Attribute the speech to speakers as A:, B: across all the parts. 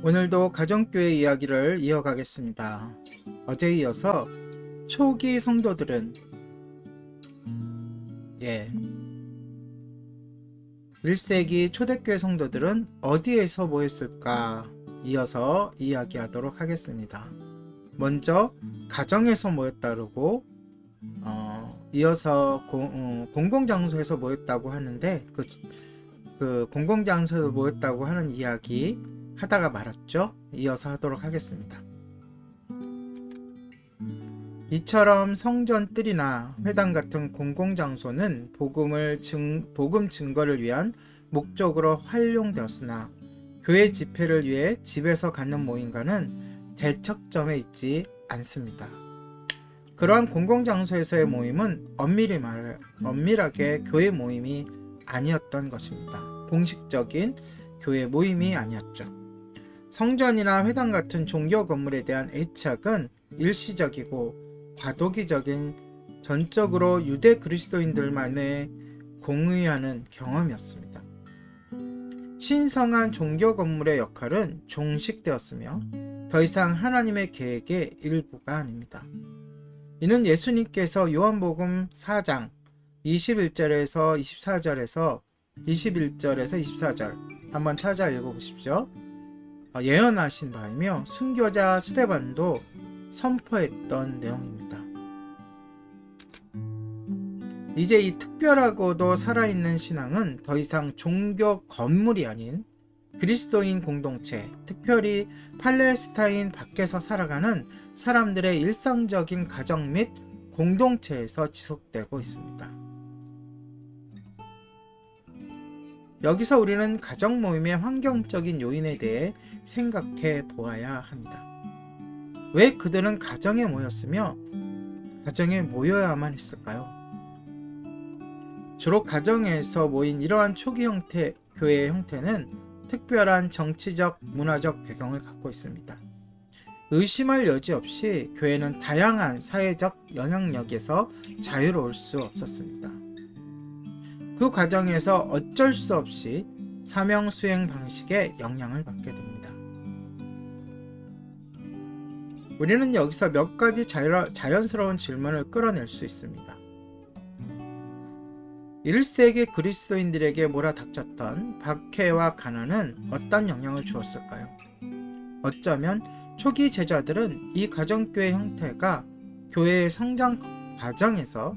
A: 오늘도 가정교회 이야기를 이어가겠습니다. 어제에 이어서 초기 성도들은 1세기 초대교회 성도들은 어디에서 모였을까 이어서 이야기하도록 하겠습니다. 먼저 가정에서 모였다 그러고 이어서 공공장소에서 모였다고 하는데 그 공공장소에서 모였다고 하는 이야기 하다가 말았죠. 이어서 하도록 하겠습니다. 이처럼 성전 뜰이나 회당 같은 공공장소는 복음 증거를 위한 목적으로 활용되었으나 교회 집회를 위해 집에서 갖는 모임과는 대척점에 있지 않습니다. 그러한 공공장소에서의 모임은 엄밀하게 교회 모임이 아니었던 것입니다. 공식적인 교회 모임이 아니었죠. 성전이나 회당 같은 종교 건물에 대한 애착은 일시적이고 과도기적인 전적으로 유대 그리스도인들만의 공유하는 경험이었습니다. 신성한 종교 건물의 역할은 종식되었으며 더 이상 하나님의 계획의 일부가 아닙니다. 이는 예수님께서 요한복음 4장 21절에서 24절에서 21절에서 24절 한번 찾아 읽어보십시오. 예언하신 바이며 순교자 스데반도 선포했던 내용입니다. 이제 이 특별하고도 살아있는 신앙은 더 이상 종교 건물이 아닌 그리스도인 공동체, 특별히 팔레스타인 밖에서 살아가는 사람들의 일상적인 가정 및 공동체에서 지속되고 있습니다. 여기서 우리는 가정 모임의 환경적인 요인에 대해 생각해 보아야 합니다. 왜 그들은 가정에 모였으며 가정에 모여야만 했을까요? 주로 가정에서 모인 이러한 초기 교회의 형태는 특별한 정치적, 문화적 배경을 갖고 있습니다. 의심할 여지 없이 교회는 다양한 사회적 영향력에서 자유로울 수 없었습니다. 그 과정에서 어쩔 수 없이 사명 수행 방식에 영향을 받게 됩니다. 우리는 여기서 몇 가지 자연스러운 질문을 끌어낼 수 있습니다. 1세기 그리스도인들에게 몰아닥쳤던 박해와 가난은 어떤 영향을 주었을까요? 어쩌면 초기 제자들은 이 가정교회 형태가 교회의 성장 과정에서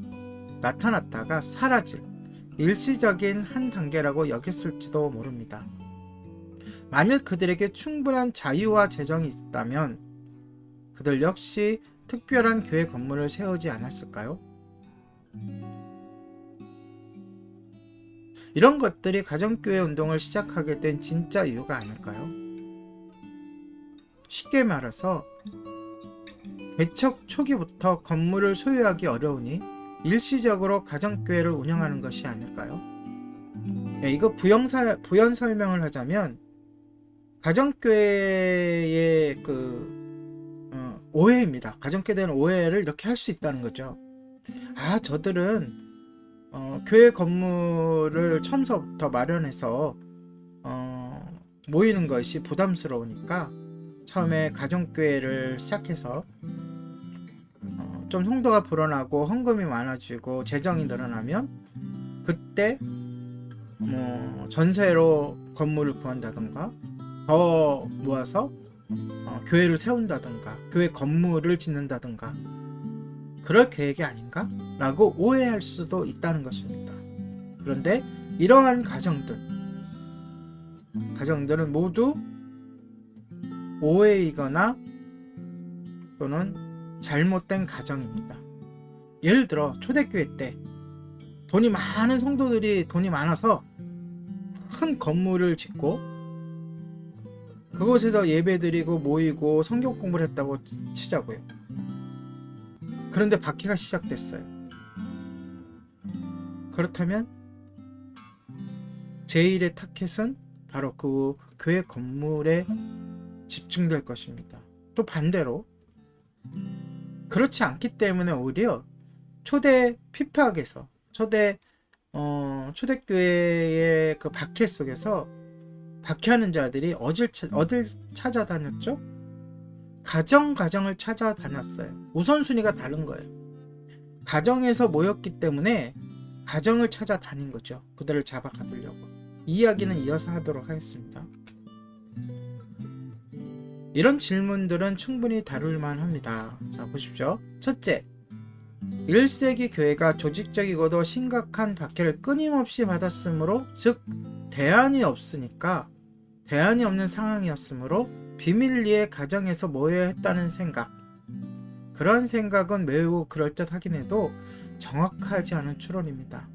A: 나타났다가 사라질 일시적인 한 단계라고 여겼을지도 모릅니다. 만일 그들에게 충분한 자유와 재정이 있다면 그들 역시 특별한 교회 건물을 세우지 않았을까요? 이런 것들이 가정교회 운동을 시작하게 된 진짜 이유가 아닐까요? 쉽게 말해서 개척 초기부터 건물을 소유하기 어려우니 일시적으로 가정교회를 운영하는 것이 아닐까요? 이거 부연 설명을 하자면 가정교회의 오해입니다. 가정교회에 대한 오해를 이렇게 할 수 있다는 거죠. 저들은 교회 건물을 처음부터 마련해서 모이는 것이 부담스러우니까 처음에 가정교회를 시작해서 좀 성도가 불어나고 헌금이 많아지고 재정이 늘어나면 그때 전세로 건물을 구한다던가 더 모아서 교회를 세운다던가 교회 건물을 짓는다던가 그럴 계획이 아닌가? 라고 오해할 수도 있다는 것입니다. 그런데 이러한 가정들은 모두 오해이거나 또는 잘못된 가정입니다. 예를 들어 초대교회 때 돈이 많은 성도들이 돈이 많아서 큰 건물을 짓고 그곳에서 예배드리고 모이고 성경 공부를 했다고 치자고요. 그런데 박해가 시작됐어요. 그렇다면 제1의 타켓은 바로 그 교회 건물에 집중될 것입니다. 또 반대로 그렇지 않기 때문에 오히려 초대 피팍에서 초대교회의 그 박해 속에서 박해하는 자들이 어딜 찾아다녔죠? 가정을 찾아다녔어요. 우선순위가 다른 거예요. 가정에서 모였기 때문에 가정을 찾아다닌 거죠. 그들을 잡아가두려고. 이 이야기는 이어서 하도록 하겠습니다. 이런 질문들은 충분히 다룰만 합니다. 자, 보십시오. 첫째, 1세기 교회가 조직적이고도 심각한 박해를 끊임없이 받았으므로, 즉 대안이 없는 상황이었으므로 비밀리에 가정에서 모여야 했다는 생각. 그런 생각은 매우 그럴듯하긴 해도 정확하지 않은 추론입니다.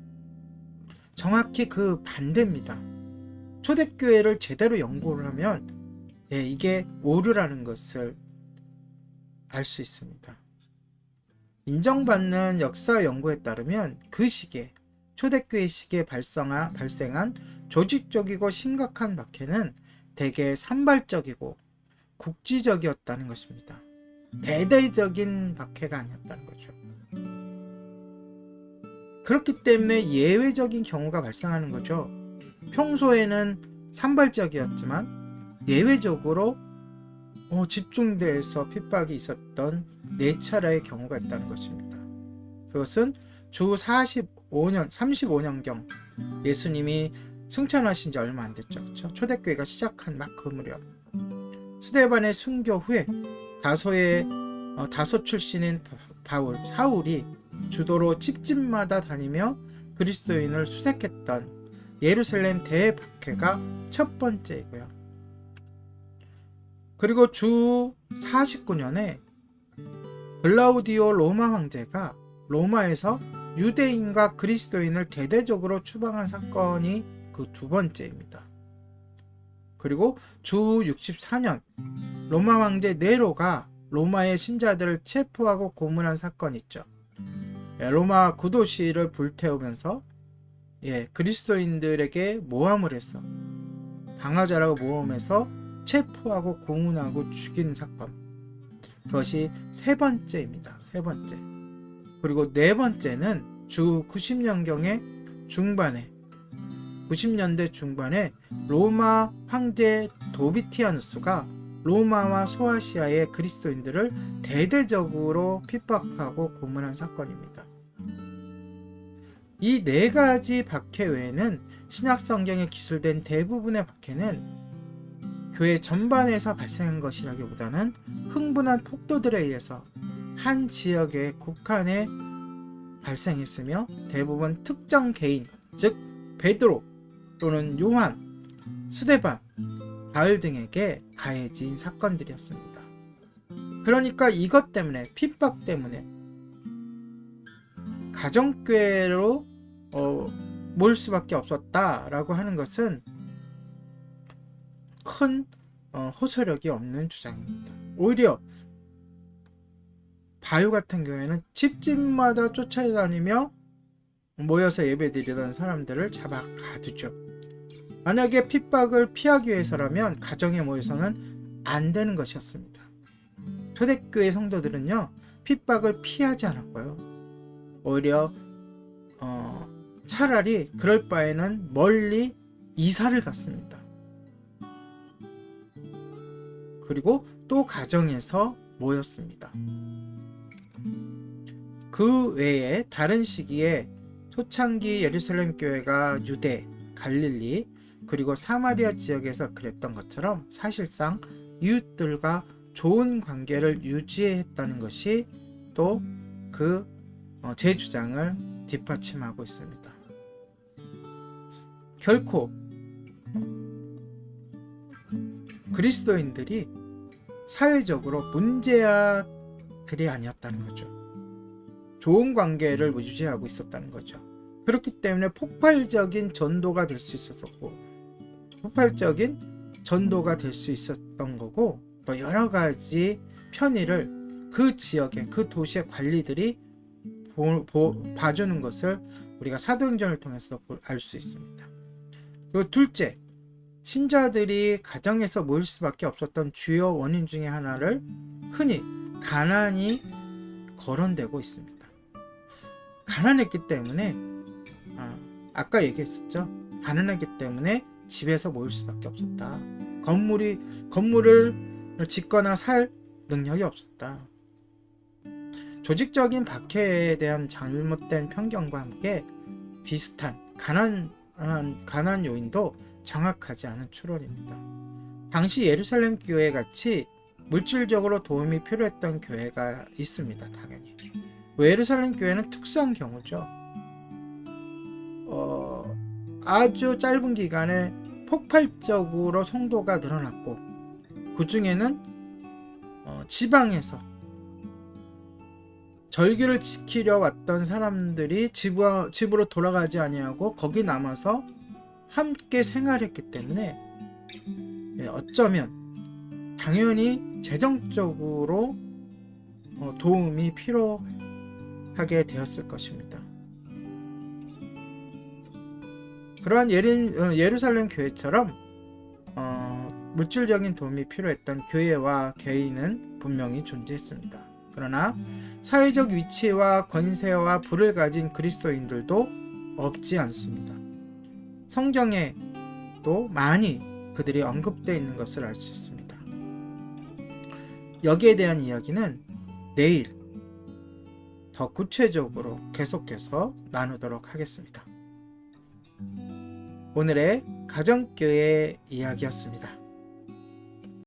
A: 정확히 그 반대입니다. 초대교회를 제대로 연구를 하면 이게 오류라는 것을 알 수 있습니다. 인정받는 역사 연구에 따르면 그 시기에, 초대교회 시기에 발생한 조직적이고 심각한 박해는 대개 산발적이고 국지적이었다는 것입니다. 대대적인 박해가 아니었다는 거죠. 그렇기 때문에 예외적인 경우가 발생하는 거죠. 평소에는 산발적이었지만 예외적으로 집중돼서 핍박이 있었던 4차례의 경우가 있다는 것입니다. 그것은 주 35년경 예수님이 승천하신 지 얼마 안 됐죠. 그렇죠? 초대교회가 시작한 막 그 무렵, 스데반의 순교 후에 다소 출신인 사울이 주도로 집집마다 다니며 그리스도인을 수색했던 예루살렘 대박해가 첫 번째이고요. 그리고 주 49년에 글라우디오 로마 황제가 로마에서 유대인과 그리스도인을 대대적으로 추방한 사건이 그 두 번째입니다. 그리고 주 64년 로마 황제 네로가 로마의 신자들을 체포하고 고문한 사건이 있죠. 로마 구도시를 불태우면서 그리스도인들에게 모함을 해서 방화자라고 모함해서 체포하고 고문하고 죽인 사건. 그것이 세 번째입니다. 세 번째. 그리고 네 번째는 주 90년경의 중반에 90년대 중반에 로마 황제 도비티아누스가 로마와 소아시아의 그리스도인들을 대대적으로 핍박하고 고문한 사건입니다. 이 네 가지 박해 외에는 신약 성경에 기술된 대부분의 박해는 교회 전반에서 발생한 것이라기보다는 흥분한 폭도들에 의해서 한 지역에 국한에 발생했으며 대부분 특정 개인, 즉 베드로 또는 요한, 스데반, 바울 등에게 가해진 사건들이었습니다. 그러니까 이것 때문에, 핍박 때문에 가정교회로 모일 수밖에 없었다라고 하는 것은 큰 호소력이 없는 주장입니다. 오히려 바울 같은 경우에는 집집마다 쫓아다니며 모여서 예배드리던 사람들을 잡아 가두죠. 만약에 핍박을 피하기 위해서라면 가정에 모여서는 안 되는 것이었습니다. 초대교회 성도들은요, 핍박을 피하지 않았고요. 오히려 차라리 그럴 바에는 멀리 이사를 갔습니다. 그리고 또 가정에서 모였습니다. 그 외에 다른 시기에 초창기 예루살렘 교회가 유대, 갈릴리, 그리고 사마리아 지역에서 그랬던 것처럼 사실상 이웃들과 좋은 관계를 유지했다는 것이 또 그 제 주장을 뒷받침하고 있습니다. 결코 그리스도인들이 사회적으로 문제아들이 아니었다는 거죠. 좋은 관계를 유지하고 있었다는 거죠. 그렇기 때문에 폭발적인 전도가 될 수 있었고, 폭발적인 전도가 될 수 있었던 거고, 또 여러 가지 편의를 그 지역의, 그 도시의 관리들이 봐주는 것을 우리가 사도행전을 통해서 알 수 있습니다. 그리고 둘째, 신자들이 가정에서 모일 수밖에 없었던 주요 원인 중에 하나를 흔히 가난이 거론되고 있습니다. 가난했기 때문에, 아까 얘기했었죠. 가난했기 때문에 집에서 모일 수밖에 없었다. 건물을 짓거나 살 능력이 없었다. 조직적인 박해에 대한 잘못된 편견과 함께 비슷한 가난 요인도 정확하지 않은 추론입니다. 당시 예루살렘 교회 같이 물질적으로 도움이 필요했던 교회가 있습니다. 당연히. 예루살렘 교회는 특수한 경우죠. 아주 짧은 기간에 폭발적으로 성도가 늘어났고, 그 중에는 지방에서 절기를 지키려 왔던 사람들이 집으로 돌아가지 아니하고 거기 남아서 함께 생활했기 때문에 어쩌면 당연히 재정적으로 도움이 필요하게 되었을 것입니다. 그러한 예루살렘 교회처럼 물질적인 도움이 필요했던 교회와 개인은 분명히 존재했습니다. 그러나 사회적 위치와 권세와 부를 가진 그리스도인들도 없지 않습니다. 성경에도 많이 그들이 언급되어 있는 것을 알 수 있습니다. 여기에 대한 이야기는 내일 더 구체적으로 계속해서 나누도록 하겠습니다. 오늘의 가정교회 이야기였습니다.